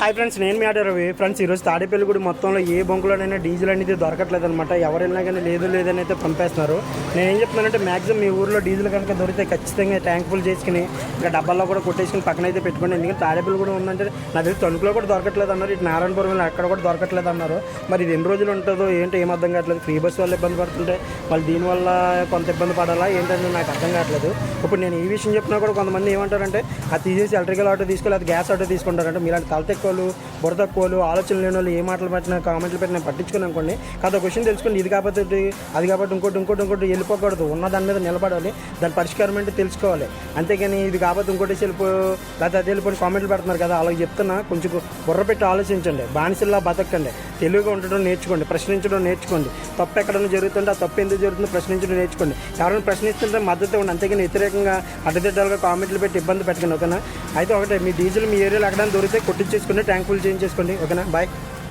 Hi friends, నేను మీ order Ravi. Friends, ఈరోజు తాడేపల్లిగూడి మొత్తంలో ఏ బంకులోనైనా డీజిల్ అనేది దొరకట్లేదు అనమాట. ఎవరు వెళ్ళినా కానీ లేదని అయితే పంపేస్తున్నారు. నేను ఏం చెప్తున్నానంటే మ్యాక్సిమం మీ ఊర్లో డీజిల్ కనుక దొరికితే ఖచ్చితంగా ట్యాంక్ ఫుల్ చేసుకుని ఇంకా డబ్బాల్లో కూడా కొట్టేసుకుని పక్కన అయితే పెట్టుకోండి. ఎందుకంటే తాడేపల్లిగూడి ఉందంటే నా దగ్గర తణుకులో కూడా దొరకట్లేదు అన్నారు, ఇటు నారాయణపురం అక్కడ కూడా దొరకట్లేదు అన్నారు. మరి ఇది ఎన్ని రోజులు ఉంటుందో ఏంటో ఏం అర్థం కావట్లేదు. ఫ్రీ బస్ వల్ల ఇబ్బంది పడుతుంటే వాళ్ళు దీనివల్ల కొంత ఇబ్బంది పడాలా ఏంటంటే నాకు అర్థం కావట్లేదు. ఇప్పుడు నేను ఈ విషయం చెప్పినా కూడా కొంతమంది ఏమంటారంటే అది తీసేసి ఎలక్ట్రికల్ ఆటో తీసుకోవాలి, అది గ్యాస్ ఆటో తీసుకుంటారంటే మీలాంటి తల తక్కువలు బుర్ర తక్కువలు ఆలోచనలు లేని వాళ్ళు ఏ మాటలు పెట్టినా కామెంట్లు పెట్టినా పట్టించుకుని అనుకోండి. కాదు క్వశ్చన్ తెలుసుకోండి, ఇది కాబట్టి అది కాబట్టి ఇంకోటి వెళ్ళిపోకూడదు. ఉన్న దాని మీద నిలబడాలి, దాని పరిష్కారం అంటే తెలుసుకోవాలి. అంతేగాని ఇది కాబట్టి ఇంకోటి లేకపోతే అదే వెళ్ళిపోయి కామెంట్లు పెడుతున్నారు కదా, అలాగే చెప్తున్నా. కొంచెం బుర్ర పెట్టి ఆలోచించండి, బానిసల్లా బతకండి, తెలివిగా ఉండడం నేర్చుకోండి, ప్రశ్నించడం నేర్చుకోండి. తప్పు ఎక్కడైనా జరుగుతుంటే ఆ తప్పు ఎందుకు జరుగుతుందో ప్రశ్నించడం నేర్చుకోండి. ఎవరైనా ప్రశ్నిస్తుంటే మద్దతు ఇవ్వండి, అంతేగాని వ్యతిరేకంగా అడ్డదిడ్డాలుగా కామెంట్లు పెట్టి ఇబ్బంది పెట్టకండి. ఓకేనా? అయితే ఒకటే, మీ డీజిల్ మీ ఏరియాలో ఎక్కడైనా దొరికితే కొట్టించేసుకోండి, ట్యాంక్ ఫుల్ చేయించేసుకోండి. ఓకేనా? బాయ్.